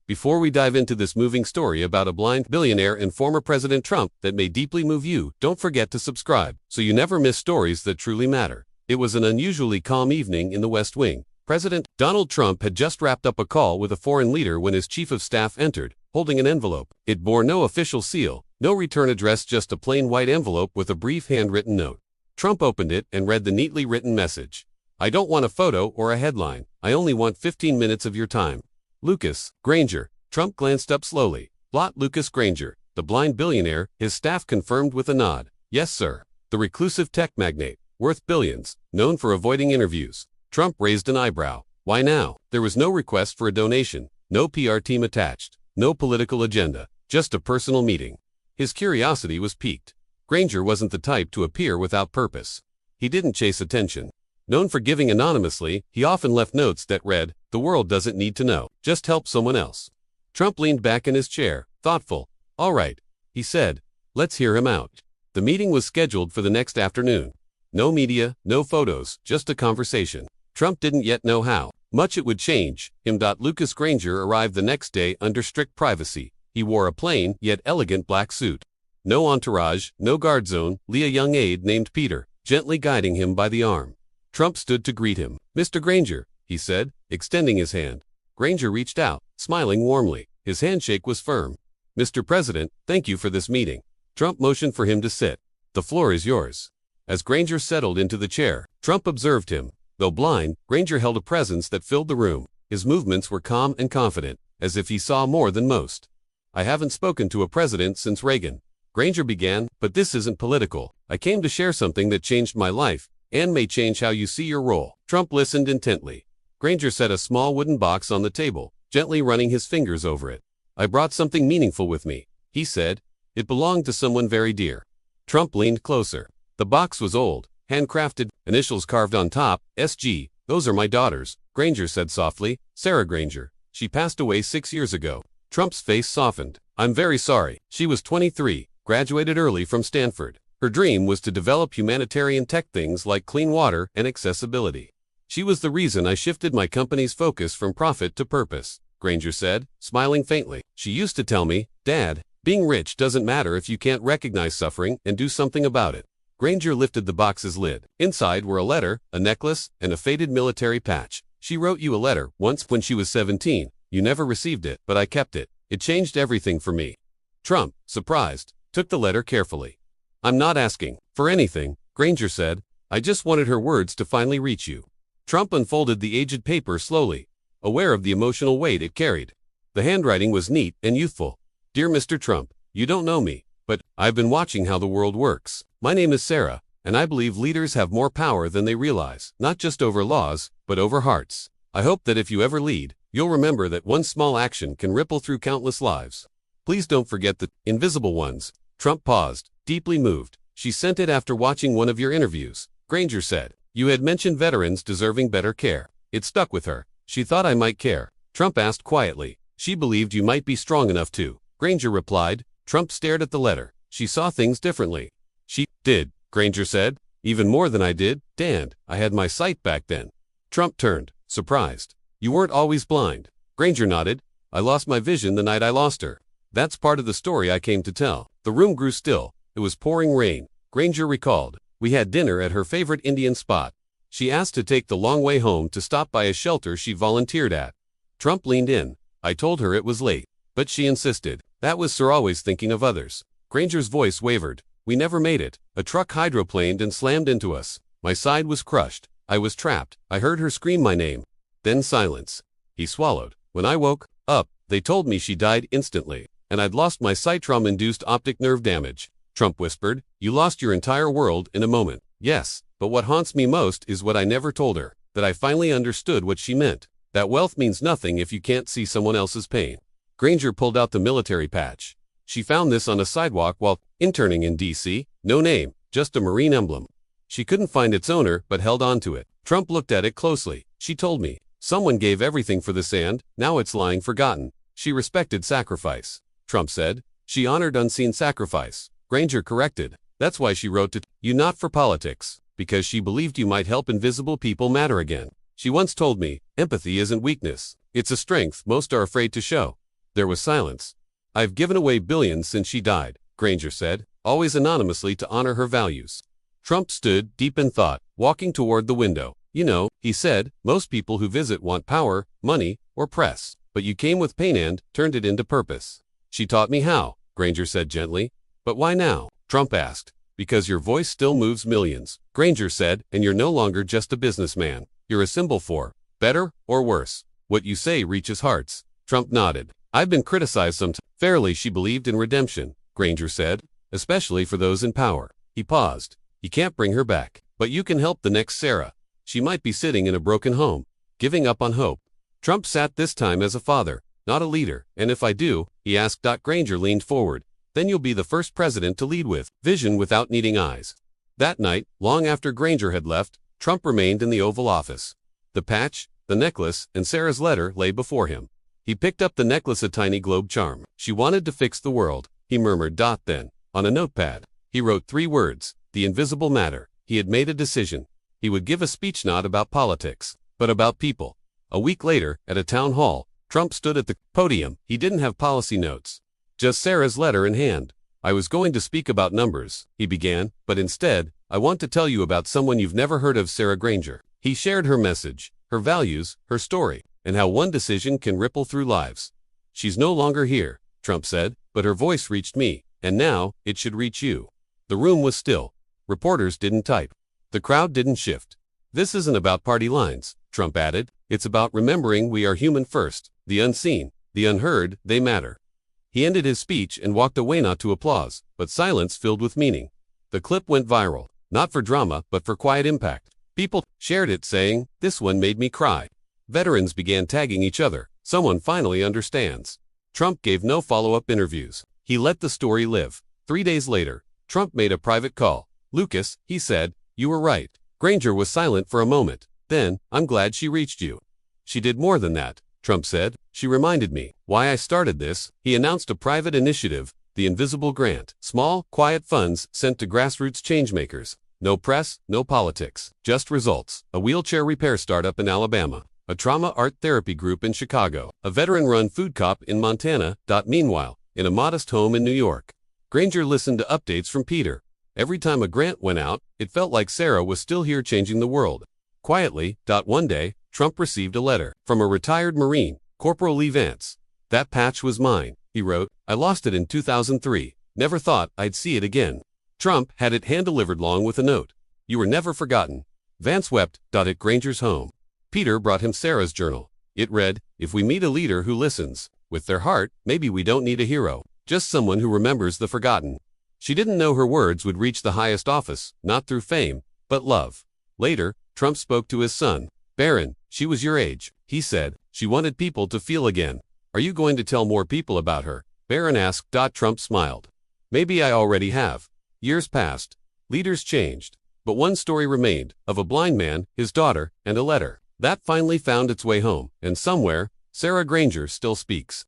Before we dive into this moving story about a blind billionaire and former President Trump that may deeply move you, don't forget to subscribe so you never miss stories that truly matter. It was an unusually calm evening in the West Wing. President Donald Trump had just wrapped up a call with a foreign leader when his chief of staff entered, holding an envelope. It bore no official seal, no return address, just a plain white envelope with a brief handwritten note. Trump opened it and read the neatly written message. "I don't want a photo or a headline. I only want 15 minutes of your time. Lucas, Granger." Trump glanced up slowly. "Blot Lucas Granger, the blind billionaire," his staff confirmed with a nod. "Yes, sir." The reclusive tech magnate, worth billions, known for avoiding interviews. Trump raised an eyebrow. Why now? There was no request for a donation, no PR team attached, no political agenda, just a personal meeting. His curiosity was piqued. Granger wasn't the type to appear without purpose. He didn't chase attention. Known for giving anonymously, he often left notes that read, "The world doesn't need to know, just help someone else." Trump leaned back in his chair, thoughtful. "All right," he said. "Let's hear him out." The meeting was scheduled for the next afternoon. No media, no photos, just a conversation. Trump didn't yet know how much it would change him. Lucas Granger arrived the next day under strict privacy. He wore a plain, yet elegant black suit. No entourage, no guard zone, a young aide named Peter, gently guiding him by the arm. Trump stood to greet him. "Mr. Granger," he said, extending his hand. Granger reached out, smiling warmly. His handshake was firm. "Mr. President, thank you for this meeting." Trump motioned for him to sit. "The floor is yours." As Granger settled into the chair, Trump observed him. Though blind, Granger held a presence that filled the room. His movements were calm and confident, as if he saw more than most. "I haven't spoken to a president since Reagan," Granger began, "but this isn't political. I came to share something that changed my life, and may change how you see your role." Trump listened intently. Granger set a small wooden box on the table, gently running his fingers over it. "I brought something meaningful with me," he said. "It belonged to someone very dear." Trump leaned closer. The box was old, handcrafted, initials carved on top, SG. "Those are my daughters," Granger said softly. "Sarah Granger. She passed away 6 years ago." Trump's face softened. "I'm very sorry." She was 23, graduated early from Stanford. Her dream was to develop humanitarian tech, things like clean water and accessibility. "She was the reason I shifted my company's focus from profit to purpose," Granger said, smiling faintly. "She used to tell me, 'Dad, being rich doesn't matter if you can't recognize suffering and do something about it.'" Granger lifted the box's lid. Inside were a letter, a necklace, and a faded military patch. "She wrote you a letter once when she was 17. You never received it, but I kept it. It changed everything for me." Trump, surprised, took the letter carefully. "I'm not asking for anything," Granger said. "I just wanted her words to finally reach you." Trump unfolded the aged paper slowly, aware of the emotional weight it carried. The handwriting was neat and youthful. "Dear Mr. Trump, you don't know me, but I've been watching how the world works. My name is Sarah, and I believe leaders have more power than they realize, not just over laws, but over hearts. I hope that if you ever lead, you'll remember that one small action can ripple through countless lives. Please don't forget the invisible ones." Trump paused, deeply moved. "She sent it after watching one of your interviews," Granger said. "You had mentioned veterans deserving better care. It stuck with her. She thought I might care." Trump asked quietly. "She believed you might be strong enough to," Granger replied. Trump stared at the letter. "She saw things differently." "She did," Granger said. "Even more than I did, Dan. I had my sight back then." Trump turned, surprised. "You weren't always blind." Granger nodded. "I lost my vision the night I lost her. That's part of the story I came to tell." The room grew still. It was pouring rain. Granger recalled. "We had dinner at her favorite Indian spot. She asked to take the long way home to stop by a shelter she volunteered at." Trump leaned in. "I told her it was late, but she insisted. That was Sir, always thinking of others." Granger's voice wavered. "We never made it. A truck hydroplaned and slammed into us. My side was crushed. I was trapped. I heard her scream my name. Then silence." He swallowed. "When I woke up, they told me she died instantly, and I'd lost my sight, trauma-induced optic nerve damage." Trump whispered. "You lost your entire world in a moment." "Yes, but what haunts me most is what I never told her, that I finally understood what she meant. That wealth means nothing if you can't see someone else's pain." Granger pulled out the military patch. "She found this on a sidewalk while interning in D.C. No name, just a Marine emblem. She couldn't find its owner but held on to it." Trump looked at it closely. "She told me. Someone gave everything for this and now it's lying forgotten. She respected sacrifice," Trump said. "She honored unseen sacrifice," Granger corrected. "That's why she wrote to you, not for politics, because she believed you might help invisible people matter again. She once told me, empathy isn't weakness. It's a strength most are afraid to show." There was silence. "I've given away billions since she died," Granger said, always anonymously to honor her values. Trump stood, deep in thought, walking toward the window. "You know," he said, "most people who visit want power, money, or press. But you came with pain and turned it into purpose." "She taught me how," Granger said gently. "But why now?" Trump asked. "Because your voice still moves millions," Granger said, "and you're no longer just a businessman. You're a symbol for, better or worse, what you say reaches hearts." Trump nodded. "I've been criticized sometimes." Fairly, she believed in redemption, Granger said, "especially for those in power." He paused. "You can't bring her back. But you can help the next Sarah. She might be sitting in a broken home, giving up on hope." Trump sat this time as a father, not a leader. "And if I do," he asked. Granger leaned forward. "Then you'll be the first president to lead with vision without needing eyes." That night, long after Granger had left, Trump remained in the Oval Office. The patch, the necklace, and Sarah's letter lay before him. He picked up the necklace, a tiny globe charm. "She wanted to fix the world," he murmured. Then, on a notepad, he wrote 3 words, "The invisible matter." He had made a decision. He would give a speech not about politics, but about people. A week later, at a town hall, Trump stood at the podium. He didn't have policy notes, just Sarah's letter in hand. "I was going to speak about numbers," he began, "but instead, I want to tell you about someone you've never heard of, Sarah Granger." He shared her message, her values, her story, and how one decision can ripple through lives. "She's no longer here," Trump said, "but her voice reached me, and now, it should reach you." The room was still. Reporters didn't type. The crowd didn't shift. "This isn't about party lines," Trump added. "It's about remembering we are human first. The unseen, the unheard, they matter." He ended his speech and walked away, not to applause, but silence filled with meaning. The clip went viral, not for drama, but for quiet impact. People shared it, saying, "This one made me cry." Veterans began tagging each other. "Someone finally understands." Trump gave no follow-up interviews. He let the story live. 3 days later, Trump made a private call. "Lucas," he said, "you were right." Granger was silent for a moment. Then, "I'm glad she reached you." "She did more than that," Trump said. "She reminded me why I started this." He announced a private initiative, the Invisible Grant. Small, quiet funds sent to grassroots changemakers. No press, no politics, just results. A wheelchair repair startup in Alabama. A trauma art therapy group in Chicago. A veteran-run food co-op in Montana. Meanwhile, in a modest home in New York, Granger listened to updates from Peter. Every time a grant went out, it felt like Sarah was still here, changing the world. Quietly. One day, Trump received a letter from a retired Marine, Corporal Lee Vance. "That patch was mine," he wrote. "I lost it in 2003. Never thought I'd see it again." Trump had it hand-delivered along with a note. "You were never forgotten." Vance wept. At Granger's home, Peter brought him Sarah's journal. It read, "If we meet a leader who listens with their heart, maybe we don't need a hero, just someone who remembers the forgotten." She didn't know her words would reach the highest office, not through fame, but love. Later, Trump spoke to his son. "Barron, she was your age," he said. "She wanted people to feel again. Are you going to tell more people about her?" Barron asked. Trump smiled. "Maybe I already have." Years passed. Leaders changed. But one story remained, of a blind man, his daughter, and a letter. That finally found its way home, and somewhere, Sarah Granger still speaks.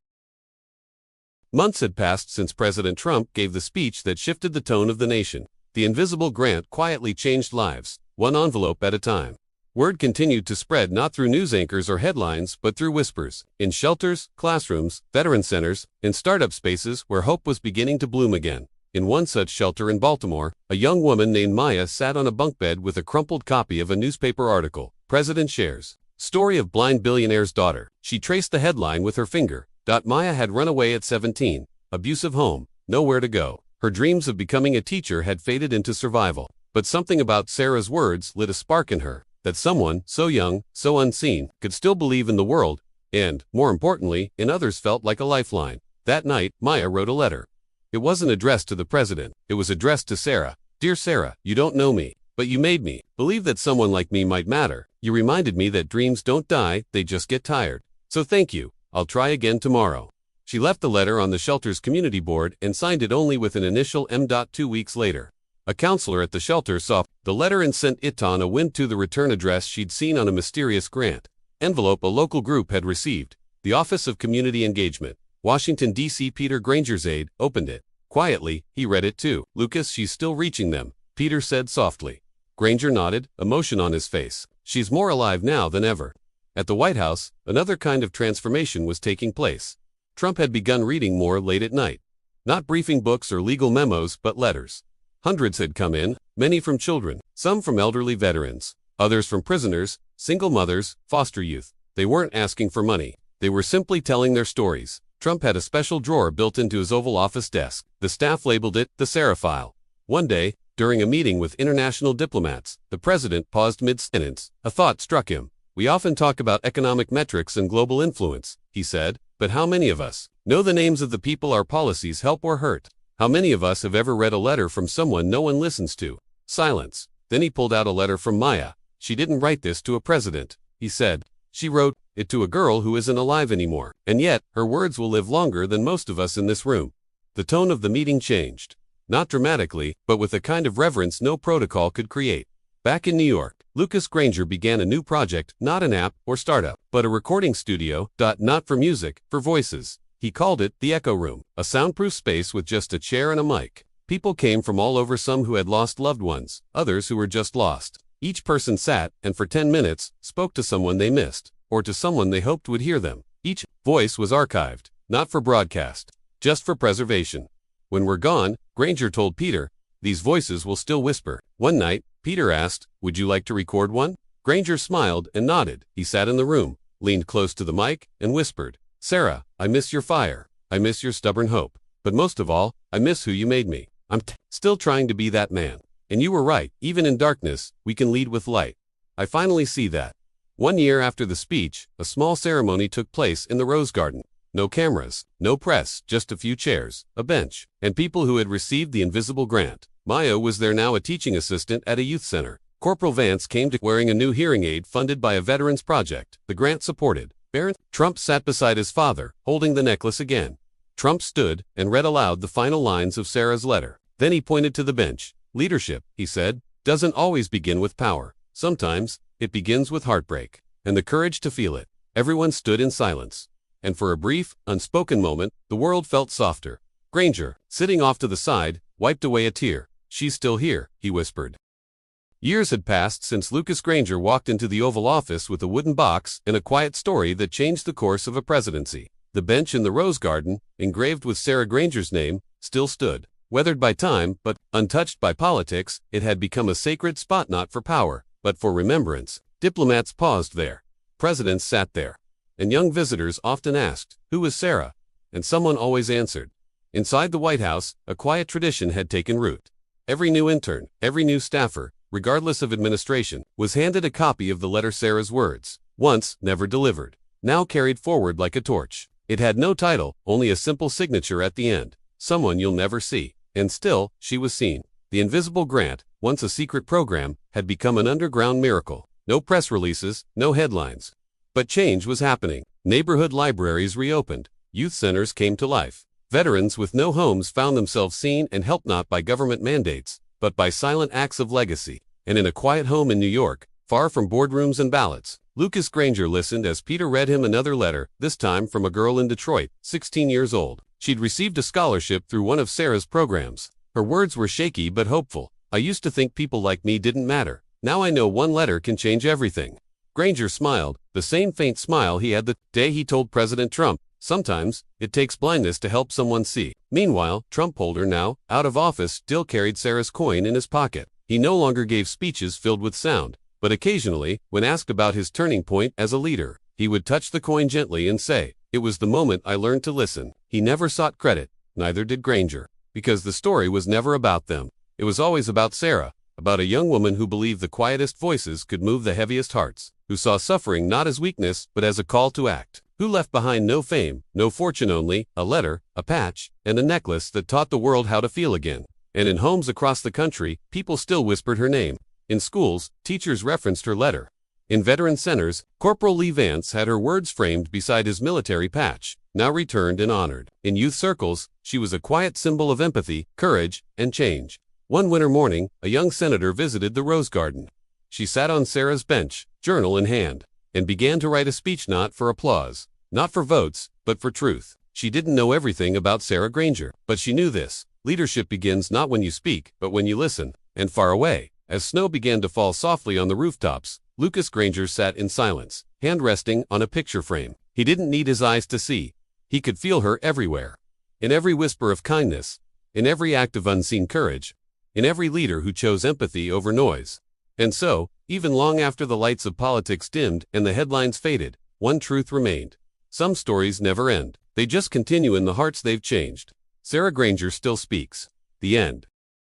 Months had passed since President Trump gave the speech that shifted the tone of the nation. The invisible grant quietly changed lives, one envelope at a time. Word continued to spread, not through news anchors or headlines, but through whispers, in shelters, classrooms, veteran centers, in startup spaces where hope was beginning to bloom again. In one such shelter in Baltimore, a young woman named Maya sat on a bunk bed with a crumpled copy of a newspaper article. "President shares story of blind billionaire's daughter." She traced the headline with her finger. Maya had run away at 17, abusive home, nowhere to go. Her dreams of becoming a teacher had faded into survival. But something about Sarah's words lit a spark in her, that someone so young, so unseen, could still believe in the world, and, more importantly, in others, felt like a lifeline. That night, Maya wrote a letter. It wasn't addressed to the president. It was addressed to Sarah. "Dear Sarah, you don't know me, but you made me believe that someone like me might matter. You reminded me that dreams don't die, they just get tired. So thank you. I'll try again tomorrow." She left the letter on the shelter's community board and signed it only with an initial M. 2 weeks later. A counselor at the shelter saw the letter and sent it on a whim to the return address she'd seen on a mysterious grant envelope a local group had received. The Office of Community Engagement, Washington, D.C. Peter Granger's aide opened it. Quietly, he read it too. "Lucas, she's still reaching them," Peter said softly. Granger nodded, emotion on his face. "She's more alive now than ever." At the White House, another kind of transformation was taking place. Trump had begun reading more late at night. Not briefing books or legal memos, but letters. Hundreds had come in, many from children, some from elderly veterans, others from prisoners, single mothers, foster youth. They weren't asking for money. They were simply telling their stories. Trump had a special drawer built into his Oval Office desk. The staff labeled it the Sarah File. One day, during a meeting with international diplomats, the president paused mid-sentence. A thought struck him. "We often talk about economic metrics and global influence," he said, "but how many of us know the names of the people our policies help or hurt? How many of us have ever read a letter from someone no one listens to?" Silence. Then he pulled out a letter from Maya. "She didn't write this to a president," he said. "She wrote it to a girl who isn't alive anymore, and yet her words will live longer than most of us in this room." The tone of the meeting changed. Not dramatically, but with a kind of reverence no protocol could create. Back in New York, Lucas Granger began a new project, not an app or startup, but a recording studio, not for music, for voices. He called it the Echo Room, a soundproof space with just a chair and a mic. People came from all over, some who had lost loved ones, others who were just lost. Each person sat and for 10 minutes spoke to someone they missed, or to someone they hoped would hear them. Each voice was archived, not for broadcast, just for preservation. "When we're gone," Granger told Peter, "these voices will still whisper." One night, Peter asked, "Would you like to record one?" Granger smiled and nodded. He sat in the room, leaned close to the mic, and whispered, "Sarah, I miss your fire. I miss your stubborn hope. But most of all, I miss who you made me. I'm still trying to be that man. And you were right, even in darkness, we can lead with light. I finally see that." 1 year after the speech, a small ceremony took place in the Rose Garden. No cameras, no press, just a few chairs, a bench, and people who had received the invisible grant. Maya was there now, a teaching assistant at a youth center. Corporal Vance came to wearing a new hearing aid funded by a veterans project. The grant supported. Barron. Trump sat beside his father, holding the necklace again. Trump stood and read aloud the final lines of Sarah's letter. Then he pointed to the bench. "Leadership," he said, "doesn't always begin with power. Sometimes, it begins with heartbreak and the courage to feel it." Everyone stood in silence. And for a brief, unspoken moment, the world felt softer. Granger, sitting off to the side, wiped away a tear. "She's still here," he whispered. Years had passed since Lucas Granger walked into the Oval Office with a wooden box and a quiet story that changed the course of a presidency. The bench in the Rose Garden, engraved with Sarah Granger's name, still stood. Weathered by time, but untouched by politics, it had become a sacred spot, not for power, but for remembrance. Diplomats paused there. Presidents sat there. And young visitors often asked, "Who was Sarah?" And someone always answered. Inside the White House, a quiet tradition had taken root. Every new intern, every new staffer, regardless of administration, was handed a copy of the letter Sarah's words, once never delivered, now carried forward like a torch. It had no title, only a simple signature at the end. "Someone you'll never see." And still, she was seen. The invisible grant, once a secret program, had become an underground miracle. No press releases, no headlines. But change was happening. Neighborhood libraries reopened. Youth centers came to life. Veterans with no homes found themselves seen and helped, not by government mandates, but by silent acts of legacy. And in a quiet home in New York, far from boardrooms and ballots, Lucas Granger listened as Peter read him another letter, this time from a girl in Detroit, 16 years old. She'd received a scholarship through one of Sarah's programs. Her words were shaky but hopeful. "I used to think people like me didn't matter. Now I know one letter can change everything." Granger smiled, the same faint smile he had the day he told President Trump, "Sometimes, it takes blindness to help someone see." Meanwhile, Trump holder, now out of office, still carried Sarah's coin in his pocket. He no longer gave speeches filled with sound, but occasionally, when asked about his turning point as a leader, he would touch the coin gently and say, "It was the moment I learned to listen." He never sought credit, neither did Granger, because the story was never about them. It was always about Sarah, about a young woman who believed the quietest voices could move the heaviest hearts, who saw suffering not as weakness but as a call to act, who left behind no fame, no fortune, only a letter, a patch, and a necklace that taught the world how to feel again. And in homes across the country, people still whispered her name. In schools, teachers referenced her letter. In veteran centers, Corporal Lee Vance had her words framed beside his military patch, now returned and honored. In youth circles, she was a quiet symbol of empathy, courage, and change. One winter morning, a young senator visited the Rose Garden. She sat on Sarah's bench, journal in hand, and began to write a speech, not for applause, not for votes, but for truth. She didn't know everything about Sarah Granger, but she knew this: leadership begins not when you speak, but when you listen. And far away, as snow began to fall softly on the rooftops, Lucas Granger sat in silence, hand resting on a picture frame. He didn't need his eyes to see. He could feel her everywhere. In every whisper of kindness, in every act of unseen courage, in every leader who chose empathy over noise. And so, even long after the lights of politics dimmed and the headlines faded, one truth remained. Some stories never end. They just continue in the hearts they've changed. Sarah Granger still speaks. The end.